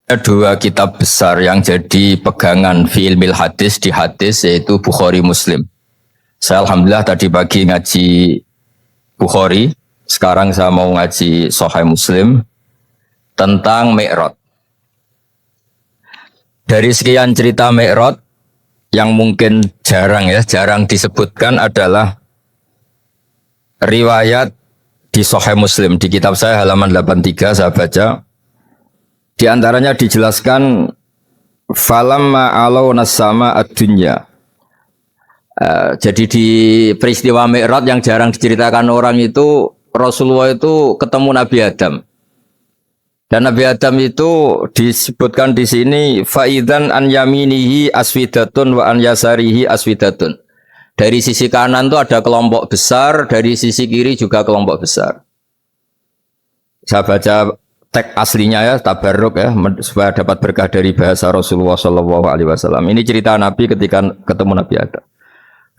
Dua kitab besar yang jadi pegangan fi ilmil hadis di hadis yaitu Bukhari Muslim. Saya alhamdulillah tadi pagi ngaji Bukhari, sekarang saya mau ngaji Sahih Muslim tentang Mi'raj. Dari sekian cerita Mi'raj yang mungkin jarang disebutkan adalah riwayat di Sahih Muslim. Di kitab saya halaman 83 saya baca. Di antaranya dijelaskan falamma alawna sama ad-dunya. Jadi di peristiwa Mi'raj yang jarang diceritakan orang itu Rasulullah itu ketemu Nabi Adam. Dan Nabi Adam itu disebutkan di sini faidan an yaminihi aswidatun wa an yasarihi aswidatun. Dari sisi kanan itu ada kelompok besar, dari sisi kiri juga kelompok besar. Saya baca teks aslinya ya, tabarruk ya, supaya dapat berkah dari bahasa Rasulullah SAW. Ini cerita Nabi ketika ketemu Nabi Adam.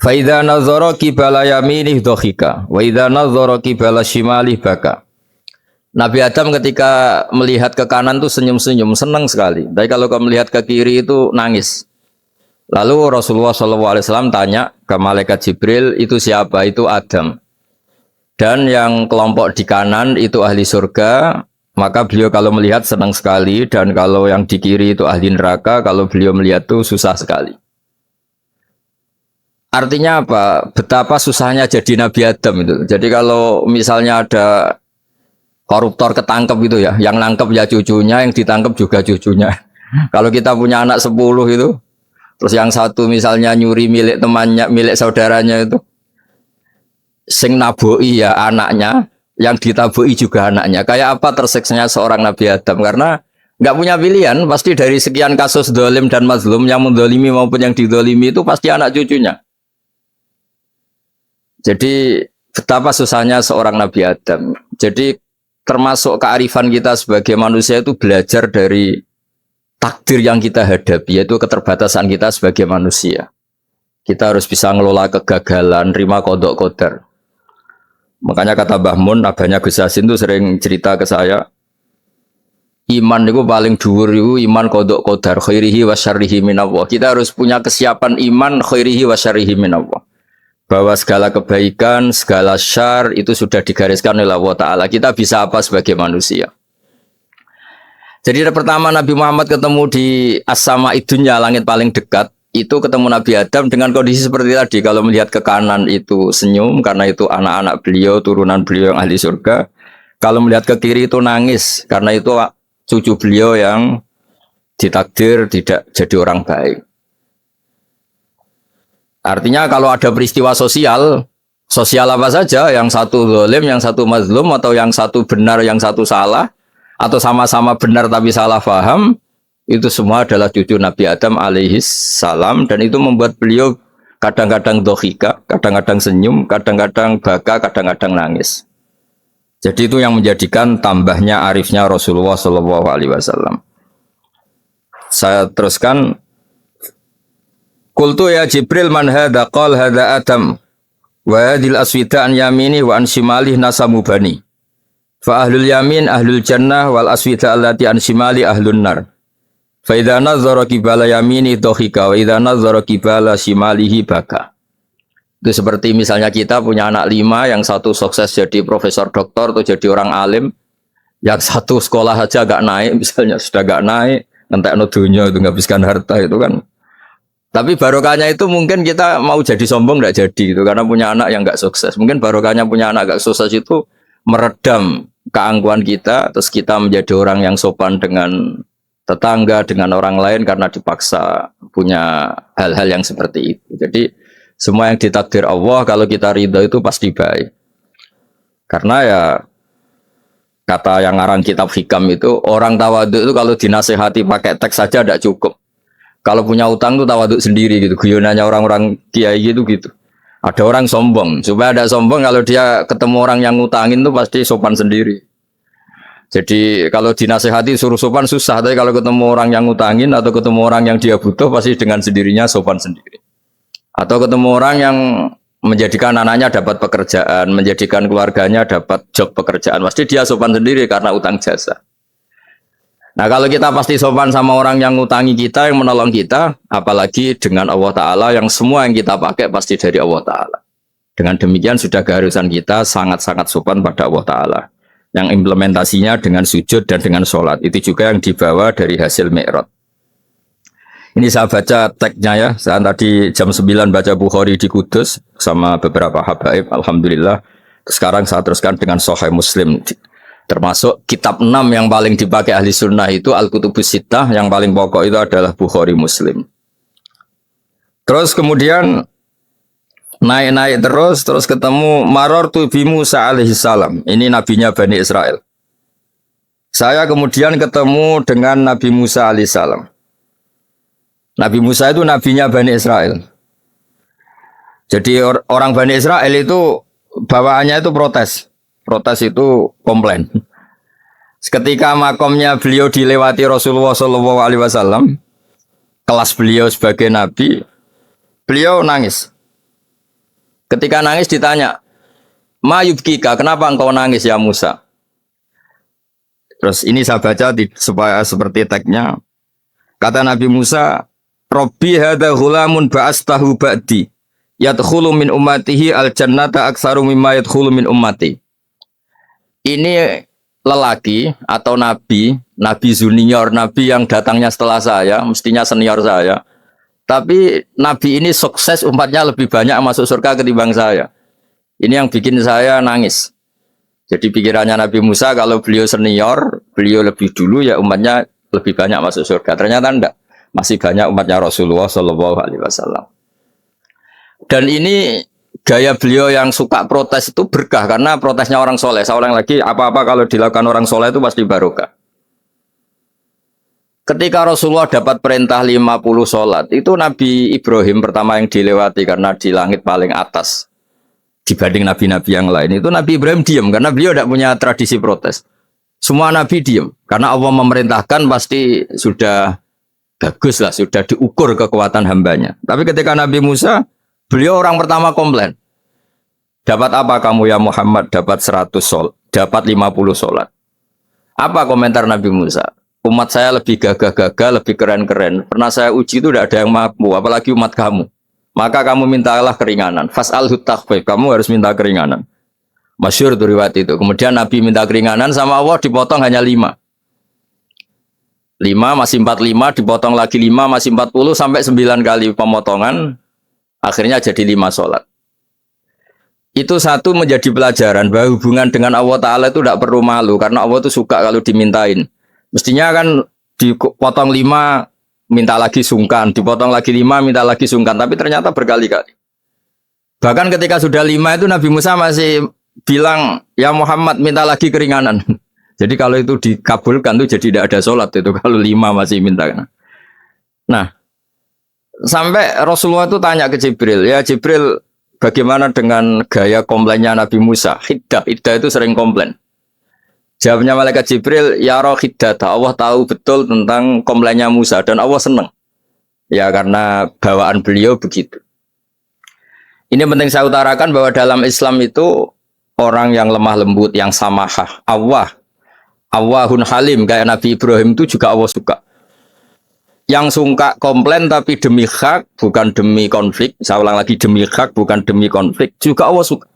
Fa idza nazara qibala yaminih dhakhika wa idza nazara qibala shimalih baka. Nabi Adam ketika melihat ke kanan tuh senyum-senyum, senang sekali. Tapi kalau melihat ke kiri itu nangis. Lalu Rasulullah SAW tanya ke malaikat Jibril, itu siapa? Itu Adam. Dan yang kelompok di kanan itu ahli surga. Maka beliau kalau melihat senang sekali, dan kalau yang di kiri itu ahli neraka, kalau beliau melihat itu susah sekali. Artinya apa? Betapa susahnya jadi Nabi Adam itu. Jadi kalau misalnya ada koruptor ketangkep gitu ya, yang nangkep ya cucunya, yang ditangkep juga cucunya. Kalau kita punya anak 10 itu, terus yang satu misalnya nyuri milik temannya, milik saudaranya itu, sing naboi ya anaknya, yang ditabui juga anaknya. Kayak apa tersiksanya seorang Nabi Adam? Karena nggak punya pilihan, pasti dari sekian kasus dolim dan mazlum, yang mendolimi maupun yang didolimi itu pasti anak cucunya. Jadi betapa susahnya seorang Nabi Adam. Jadi termasuk kearifan kita sebagai manusia itu belajar dari takdir yang kita hadapi, yaitu keterbatasan kita sebagai manusia. Kita harus bisa ngelola kegagalan, terima kodok kodar. Makanya kata Mbah Mun, abahnya Gus Hasin itu sering cerita ke saya, iman itu paling dhuwur itu iman kodok kodar, khairihi wa syarrihi minallah. Kita harus punya kesiapan iman khairihi wa syarrihi minallah. Bahwa segala kebaikan, segala syar itu sudah digariskan oleh Allah Ta'ala. Kita bisa apa sebagai manusia? Jadi pertama Nabi Muhammad ketemu di as-sama'i dunya, langit paling dekat. Itu ketemu Nabi Adam dengan kondisi seperti tadi. Kalau melihat ke kanan itu senyum, karena itu anak-anak beliau, turunan beliau yang ahli surga. Kalau melihat ke kiri itu nangis, karena itu cucu beliau yang ditakdir tidak jadi orang baik. Artinya kalau ada peristiwa sosial apa saja, yang satu zalim, yang satu mazlum, atau yang satu benar, yang satu salah, atau sama-sama benar tapi salah faham, itu semua adalah cucu Nabi Adam alaihis salam, dan itu membuat beliau kadang-kadang dohika, kadang-kadang senyum, kadang-kadang baka, kadang-kadang nangis. Jadi itu yang menjadikan tambahnya arifnya Rasulullah SAW. Saya teruskan. Qultu ya Jibril man hadha qal hadha Adam wa hadhil aswida an yamini wa an shimalih nasamu bani fa ahlul yamin ahlul jannah wal aswida allati an shimali ahlun nar fa idza nazara qibala yamini dhahika wa idza nazara qibala shimalihi baka. Itu seperti misalnya kita punya anak 5, yang satu sukses jadi profesor doktor atau jadi orang alim, yang satu sekolah saja agak naik, misalnya sudah agak naik, ngentekno dunya itu nghabiskan harta itu kan. Tapi barokahnya itu mungkin kita mau jadi sombong tidak jadi gitu, karena punya anak yang nggak sukses. Mungkin barokahnya punya anak nggak sukses itu meredam keangkuhan kita, terus kita menjadi orang yang sopan dengan tetangga, dengan orang lain karena dipaksa punya hal-hal yang seperti itu. Jadi semua yang ditakdir Allah kalau kita ridho itu pasti baik. Karena ya kata yang ngarang kitab hikam itu, orang tawadhu itu kalau dinasehati pakai teks saja tidak cukup. Kalau punya utang tuh tawaduk sendiri gitu. Guyonannya orang-orang kiai gitu. Ada orang sombong. Supaya ada sombong, kalau dia ketemu orang yang ngutangin tuh pasti sopan sendiri. Jadi kalau dinasehati suruh sopan susah. Tapi kalau ketemu orang yang ngutangin atau ketemu orang yang dia butuh, pasti dengan sendirinya sopan sendiri. Atau ketemu orang yang menjadikan anaknya dapat pekerjaan, menjadikan keluarganya dapat job pekerjaan. Pasti dia sopan sendiri karena utang jasa. Nah kalau kita pasti sopan sama orang yang ngutangi kita, yang menolong kita, apalagi dengan Allah Ta'ala yang semua yang kita pakai pasti dari Allah Ta'ala. Dengan demikian sudah keharusan kita sangat-sangat sopan pada Allah Ta'ala. Yang implementasinya dengan sujud dan dengan sholat. Itu juga yang dibawa dari hasil Mi'raj. Ini saya baca teksnya ya. Saya tadi jam 9 baca Bukhari di Kudus sama beberapa habaib. Alhamdulillah. Sekarang saya teruskan dengan Sahih Muslim. Termasuk kitab 6 yang paling dipakai ahli sunnah itu Al-Kutubus Sittah. Yang paling pokok itu adalah Bukhari Muslim. Terus kemudian naik-naik terus ketemu Marartu bi Musa alaihi salam. Ini nabinya Bani Israel. Saya kemudian ketemu dengan Nabi Musa alaihi salam. Nabi Musa itu nabinya Bani Israel. Jadi orang Bani Israel itu bawaannya itu protes. Protes itu komplain. Ketika makomnya beliau dilewati Rasulullah SAW, kelas beliau sebagai nabi, beliau nangis. Ketika nangis ditanya, "Ma yubkika, kenapa engkau nangis ya Musa?" Terus ini saya baca supaya seperti teksnya. Kata Nabi Musa, Rabbi hadha ghulamun ba'astahu ba'di yadkhulu min ummatihi al-jannata aktsaru mimma yadkhulu min ummati. Ini lelaki atau nabi junior, nabi yang datangnya setelah saya, mestinya senior saya. Tapi nabi ini sukses umatnya lebih banyak masuk surga ketimbang saya. Ini yang bikin saya nangis. Jadi pikirannya Nabi Musa kalau beliau senior, beliau lebih dulu ya umatnya lebih banyak masuk surga. Ternyata enggak. Masih banyak umatnya Rasulullah SAW. Dan ini gaya beliau yang suka protes itu berkah karena protesnya orang soleh. Saya ulang lagi, apa-apa kalau dilakukan orang soleh itu pasti barokah. Ketika Rasulullah dapat perintah 50 sholat, itu Nabi Ibrahim pertama yang dilewati karena di langit paling atas dibanding nabi-nabi yang lain. Itu Nabi Ibrahim diam karena beliau tidak punya tradisi protes. Semua nabi diam karena Allah memerintahkan pasti sudah bagus lah, sudah diukur kekuatan hambanya. Tapi ketika Nabi Musa, beliau orang pertama komplain. Dapat apa kamu ya Muhammad? Dapat 100 sholat, dapat 50 sholat. Apa komentar Nabi Musa? Umat saya lebih gagah-gagah, lebih keren-keren. Pernah saya uji itu tidak ada yang mampu, apalagi umat kamu. Maka kamu mintalah keringanan. Fas'alhu takhfif, kamu harus minta keringanan. Masyhur riwayat itu. Kemudian Nabi minta keringanan sama Allah dipotong hanya 5. 5 masih 45, dipotong lagi 5 masih 40 sampai 9 kali pemotongan. Akhirnya jadi 5 sholat. Itu satu menjadi pelajaran bahwa hubungan dengan Allah Ta'ala itu tidak perlu malu. Karena Allah itu suka kalau dimintain. Mestinya kan dipotong 5, minta lagi sungkan. Dipotong lagi 5, minta lagi sungkan. Tapi ternyata berkali-kali. Bahkan ketika sudah 5 itu Nabi Musa masih bilang, ya Muhammad minta lagi keringanan. Jadi kalau itu dikabulkan tuh jadi tidak ada sholat itu kalau 5 masih minta. Nah, sampai Rasulullah itu tanya ke Jibril, ya Jibril bagaimana dengan gaya komplainnya Nabi Musa? Hiddah itu sering komplain. Jawabnya malaikat Jibril, ya roh hiddata, Allah tahu betul tentang komplainnya Musa dan Allah senang. Ya karena bawaan beliau begitu. Ini penting saya utarakan bahwa dalam Islam itu orang yang lemah lembut, yang samahah, Awwahun halim kayak Nabi Ibrahim itu juga Allah suka. Yang suka komplain tapi demi hak bukan demi konflik. Saya ulang lagi, demi hak bukan demi konflik juga Allah suka.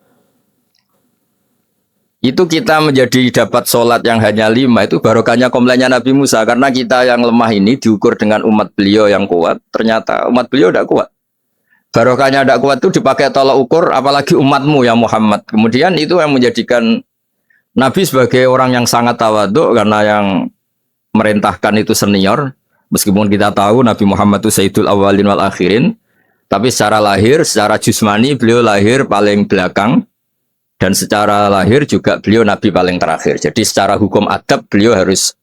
Itu kita menjadi dapat sholat yang hanya 5 itu barokahnya komplainnya Nabi Musa. Karena kita yang lemah ini diukur dengan umat beliau yang kuat. Ternyata umat beliau tidak kuat. Barokahnya tidak kuat itu dipakai tolak ukur apalagi umatmu ya Muhammad. Kemudian itu yang menjadikan Nabi sebagai orang yang sangat tawaduk karena yang merintahkan itu senior. Meskipun kita tahu Nabi Muhammad itu Sayyidul Awwalin wal Akhirin. Tapi secara lahir, secara jusmani beliau lahir paling belakang. Dan secara lahir juga beliau Nabi paling terakhir. Jadi secara hukum adab beliau harus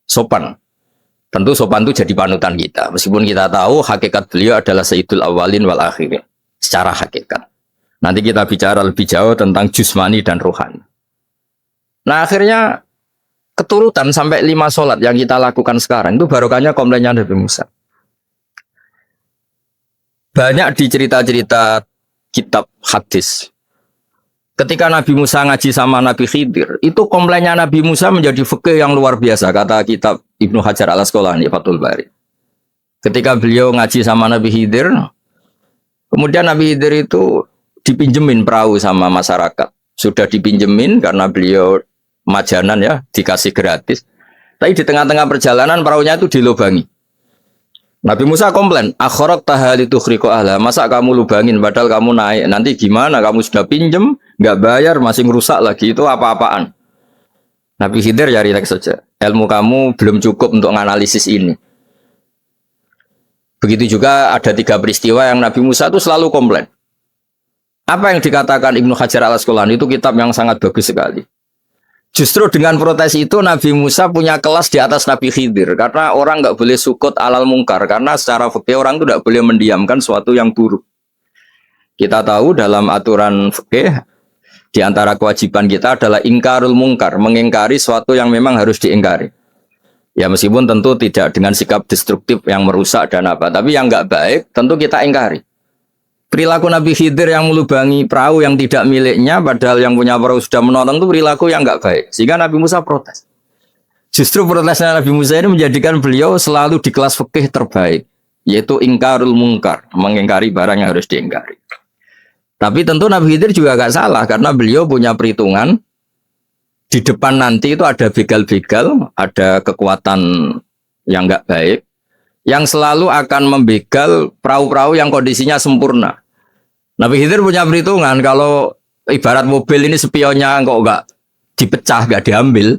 sopan. Tentu sopan itu jadi panutan kita. Meskipun kita tahu hakikat beliau adalah Sayyidul Awwalin wal Akhirin. Secara hakikat. Nanti kita bicara lebih jauh tentang jusmani dan rohani. Nah akhirnya keturutan sampai 5 sholat yang kita lakukan sekarang itu barokahnya komplainnya Nabi Musa. Banyak di cerita-cerita kitab hadis. Ketika Nabi Musa ngaji sama Nabi Khidir, itu komplainnya Nabi Musa menjadi fikih yang luar biasa. Kata kitab Ibnu Hajar Al-Asqalani Fathul Bari. Ketika beliau ngaji sama Nabi Khidir, kemudian Nabi Khidir itu dipinjemin perahu sama masyarakat. Sudah dipinjemin karena beliau majanan ya, dikasih gratis. Tapi di tengah-tengah perjalanan perahunya itu dilubangi. Nabi Musa komplain, akhirat tahali tukhriqu ahla. Masa kamu lubangin padahal kamu naik. Nanti gimana? Kamu sudah pinjem, nggak bayar, masih ngerusak lagi. Itu apa-apaan? Nabi Khidir ya relax saja. Ilmu kamu belum cukup untuk menganalisis ini. Begitu juga ada 3 peristiwa yang Nabi Musa itu selalu komplain. Apa yang dikatakan Ibnu Hajar Al-Asqalani itu kitab yang sangat bagus sekali. Justru dengan protes itu Nabi Musa punya kelas di atas Nabi Khidir. Karena orang nggak boleh sukut alal mungkar. Karena secara fikih orang itu nggak boleh mendiamkan sesuatu yang buruk. Kita tahu dalam aturan fikih, di antara kewajiban kita adalah ingkarul mungkar. Mengingkari sesuatu yang memang harus diingkari. Ya meskipun tentu tidak dengan sikap destruktif yang merusak dan apa. Tapi yang nggak baik tentu kita ingkari. Perilaku Nabi Khidir yang melubangi perahu yang tidak miliknya, padahal yang punya perahu sudah menonton itu perilaku yang enggak baik. Sehingga Nabi Musa protes. Justru protesnya Nabi Musa ini menjadikan beliau selalu di kelas fikih terbaik, yaitu ingkarul mungkar, mengingkari barang yang harus diingkari. Tapi tentu Nabi Khidir juga agak salah, karena beliau punya perhitungan, di depan nanti itu ada begal-begal, ada kekuatan yang enggak baik, yang selalu akan membegal perahu-perahu yang kondisinya sempurna. Nabi Khidir punya perhitungan kalau ibarat mobil ini spionnya kok enggak dipecah, enggak diambil,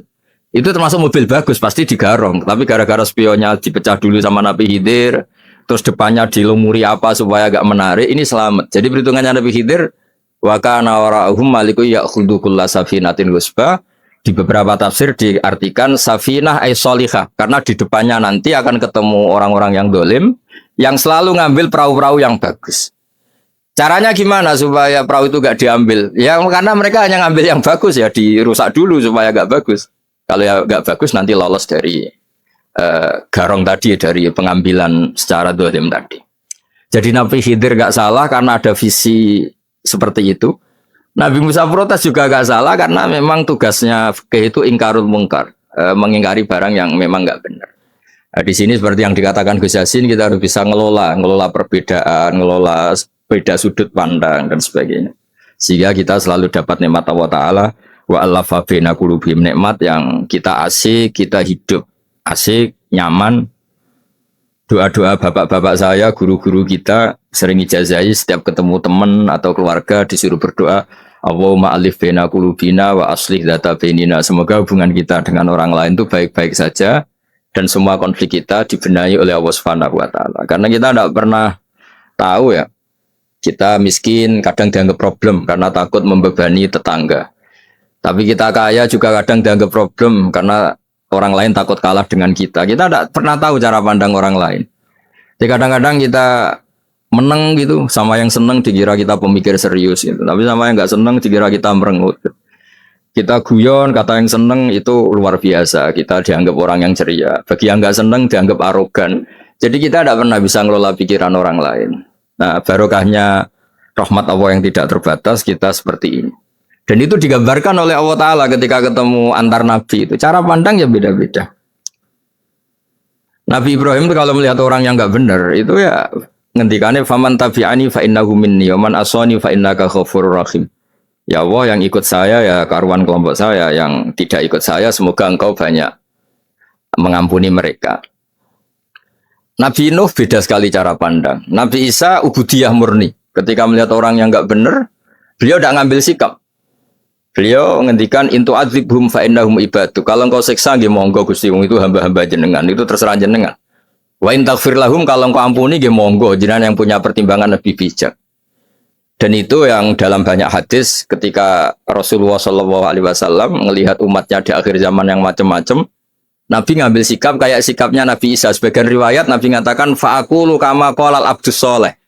itu termasuk mobil bagus, pasti digarong. Tapi gara-gara spionnya dipecah dulu sama Nabi Khidir, terus depannya dilumuri apa supaya agak menarik, ini selamat. Jadi perhitungannya Nabi Khidir, wa kana wara'uhum maliku ya'khudhu kulla safinatin ghusba. Di beberapa tafsir diartikan safinah ay solihah, karena di depannya nanti akan ketemu orang-orang yang dolim, yang selalu ngambil perahu-perahu yang bagus. Caranya gimana supaya perahu itu gak diambil? Ya karena mereka hanya ngambil yang bagus, ya dirusak dulu supaya gak bagus. Kalau ya gak bagus nanti lolos dari garong tadi, dari pengambilan secara dolim tadi. Jadi Nabi Khidir gak salah karena ada visi seperti itu. Nabi Musa protes juga gak salah karena memang tugasnya fikih itu ingkarul mungkar, mengingkari barang yang memang gak benar. Nah, di sini seperti yang dikatakan Gus Yassin, kita harus bisa ngelola perbedaan, ngelola beda sudut pandang dan sebagainya. Sehingga kita selalu dapat nikmat Allah Ta'ala, wa allafa baina qulubihim, nikmat yang kita asik, kita hidup asik, nyaman. Doa-doa bapak-bapak saya, guru-guru kita sering ijazahi setiap ketemu teman atau keluarga disuruh berdoa, Allahumma alif baina qulubina wa aslih dzata bainina. Semoga hubungan kita dengan orang lain itu baik-baik saja dan semua konflik kita dibenahi oleh Allah Subhanahu wa taala. Karena kita tidak pernah tahu ya, kita miskin kadang dianggap problem karena takut membebani tetangga. Tapi kita kaya juga kadang dianggap problem karena orang lain takut kalah dengan kita. Kita tidak pernah tahu cara pandang orang lain. Jadi kadang-kadang kita menang gitu, sama yang senang dikira kita pemikir serius gitu. Tapi sama yang nggak senang dikira kita merengut. Kita guyon, kata yang senang itu luar biasa. Kita dianggap orang yang ceria. Bagi yang nggak senang dianggap arogan. Jadi kita tidak pernah bisa ngelola pikiran orang lain. Nah, barokahnya rahmat Allah yang tidak terbatas kita seperti ini. Dan itu digambarkan oleh Allah Ta'ala ketika ketemu antar Nabi itu. Cara pandang ya beda-beda. Nabi Ibrahim itu kalau melihat orang yang nggak benar, itu ya ngendikane faman tabi'ani fa innahu minni wa man asani fa innaka ghafurur rahim. Ya Allah, yang ikut saya ya karuan kelompok saya, yang tidak ikut saya semoga engkau banyak mengampuni mereka. Nabi Nuh beda sekali cara pandang. Nabi Isa ubudiyah murni. Ketika melihat orang yang enggak benar, beliau tidak ngambil sikap. Beliau ngendikan intu adzibhum fa innahum ibadu. Kalau engkau siksa nggih monggo Gusti, wong itu hamba-hamba jenengan, itu terserah jenengan. Wa in taghfir lahum, kalau engkau ampuni nggih monggo, jenengan yang punya pertimbangan lebih bijak. Dan itu yang dalam banyak hadis ketika Rasulullah SAW melihat umatnya di akhir zaman yang macam-macam, Nabi ngambil sikap kayak sikapnya Nabi Isa. Sebagian riwayat Nabi mengatakan fa'aqulu kama qalal abdus soleh.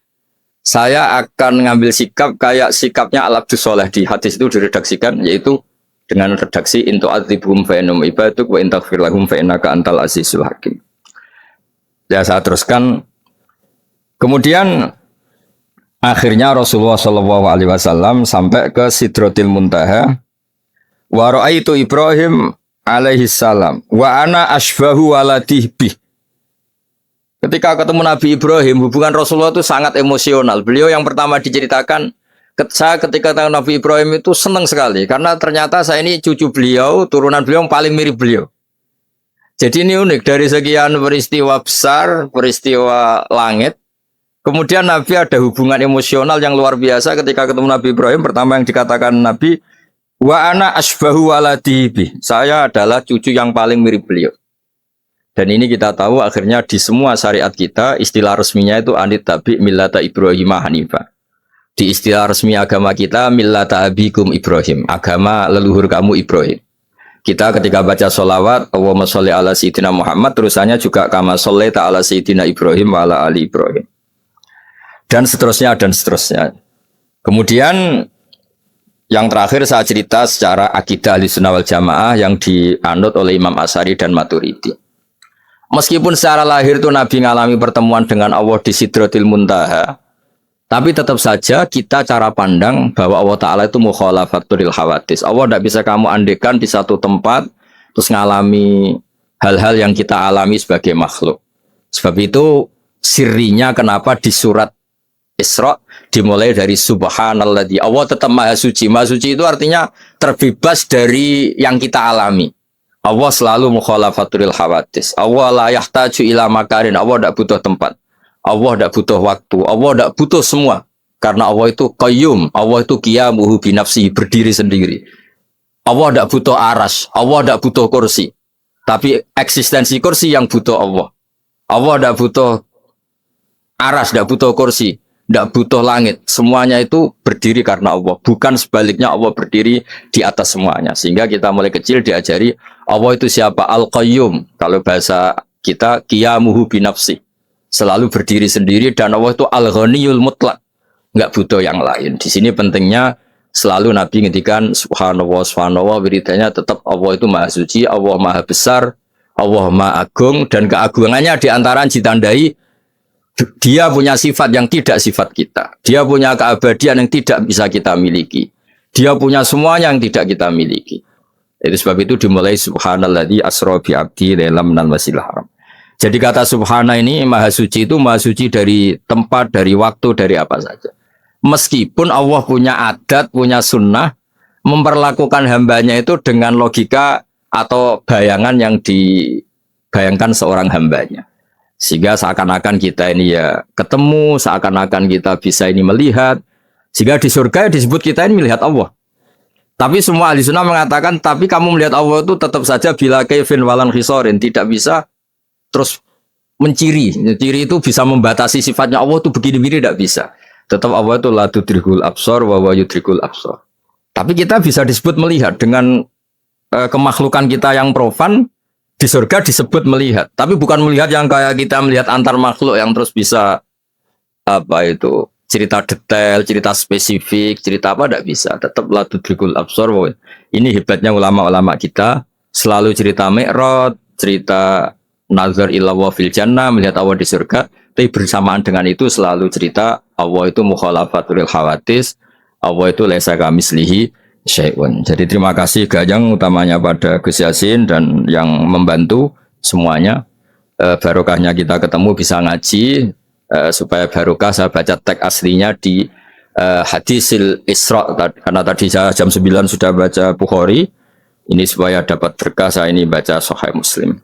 Saya akan ngambil sikap kayak sikapnya al-abdus soleh. Di hadis itu diredaksikan, yaitu dengan redaksi intu adzibhum fa innahum ibaduk wa in taghfir lahum fa innaka antal azizul hakim. Ya, saya teruskan. Kemudian akhirnya Rasulullah SAW sampai ke Sidratil Muntaha. Wa ra'aitu Ibrahim alaihi salam, wa ana asbahu waladih bih. Ketika ketemu Nabi Ibrahim, hubungan Rasulullah itu sangat emosional. Beliau yang pertama diceritakan, saya ketika ketemu Nabi Ibrahim itu senang sekali. Karena ternyata saya ini cucu beliau, turunan beliau yang paling mirip beliau. Jadi ini unik, dari sekian peristiwa besar, peristiwa langit, kemudian Nabi ada hubungan emosional yang luar biasa ketika ketemu Nabi Ibrahim. Pertama yang dikatakan Nabi, wa ana asbahu waladihi. Saya adalah cucu yang paling mirip beliau. Dan ini kita tahu akhirnya di semua syariat kita, istilah resminya itu anit tabi millata Ibrahim Hanifah. Di istilah resmi agama kita, millata abikum Ibrahim, agama leluhur kamu Ibrahim. Kita ketika baca sholawat, Allahumma sholli ala sayyidina Muhammad, terusannya juga kama sholli ta'ala sayyidina Ibrahim wa ala ali Ibrahim. Dan seterusnya, dan seterusnya. Kemudian, yang terakhir saya cerita secara akidah Ahlussunnah wal Jamaah yang dianut oleh Imam Asy'ari dan Maturidi. Meskipun secara lahir itu Nabi mengalami pertemuan dengan Allah di Sidratil Muntaha, tapi tetap saja kita cara pandang bahwa Allah Ta'ala itu mukhalafatul hawadis. Allah tidak bisa kamu andekan di satu tempat terus mengalami hal-hal yang kita alami sebagai makhluk. Sebab itu sirinya kenapa di surat Isra dimulai dari subhanalladzi. Allah tetap maha suci. Maha suci itu artinya terbebas dari yang kita alami. Allah selalu mukhalafatul hawadis. Allah la yahtaju ila makarin. Allah tidak butuh tempat. Allah tidak butuh waktu. Allah tidak butuh semua. Karena Allah itu qayyum. Allah itu qiyamuhu binafsihi, berdiri sendiri. Allah tidak butuh aras. Allah tidak butuh kursi. Tapi eksistensi kursi yang butuh Allah. Allah tidak butuh aras, tidak butuh kursi. Tidak butuh langit, semuanya itu berdiri karena Allah. Bukan sebaliknya Allah berdiri di atas semuanya. Sehingga kita mulai kecil diajari Allah itu siapa? Al-Qayyum. Kalau bahasa kita, qiyamuhu binafsi. Selalu berdiri sendiri dan Allah itu Al-Ghaniyul Mutlaq. Enggak butuh yang lain. Di sini pentingnya selalu Nabi ngendikan subhanallah, subhanallah, wiridanya tetap Allah itu maha suci, Allah maha besar, Allah maha agung, dan keagungannya diantaranya ditandai dia punya sifat yang tidak sifat kita. Dia punya keabadian yang tidak bisa kita miliki. Dia punya semuanya yang tidak kita miliki. Itu sebab itu dimulai subhanalladzi asra bi 'abdi lailam minal masjidil haram. Jadi kata subhana ini maha suci itu maha suci dari tempat, dari waktu, dari apa saja. Meskipun Allah punya adat, punya sunnah memperlakukan hambanya itu dengan logika atau bayangan yang dibayangkan seorang hambanya. Sehingga seakan-akan kita ini ya ketemu, seakan-akan kita bisa ini melihat. Sehingga di surga disebut kita ini melihat Allah. Tapi semua ahli sunnah mengatakan, tapi kamu melihat Allah itu tetap saja bila kaifin walan khisorin. Tidak bisa terus menciri. Ciri itu bisa membatasi sifatnya Allah itu begini-begini, tidak bisa. Tetap Allah itu la tudrikul absar wa wa yudrikul absar. Tapi kita bisa disebut melihat dengan kemakhlukan kita yang profan. Di surga disebut melihat, tapi bukan melihat yang kayak kita melihat antar makhluk yang terus bisa apa itu cerita detail, cerita spesifik, cerita apa tidak bisa. Tetap la tudrikul absar. Ini hebatnya ulama-ulama kita selalu cerita Mi'raj, cerita nazar ila wa fil jannah, melihat Allah di surga. Tapi bersamaan dengan itu selalu cerita Allah itu mukhalafatul hawadis, Allah itu laisa kamislihi syai'un. Jadi terima kasih Gajang utamanya pada Gus Yasin dan yang membantu semuanya. Barokahnya kita ketemu bisa ngaji, supaya barokah saya baca teks aslinya di hadisil Isra, karena tadi saya jam 9 sudah baca Bukhari. Ini supaya dapat berkah saya ini baca Sahih Muslim.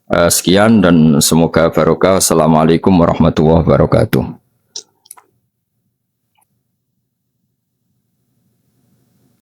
Sekian dan semoga barokah. Assalamualaikum warahmatullahi wabarakatuh.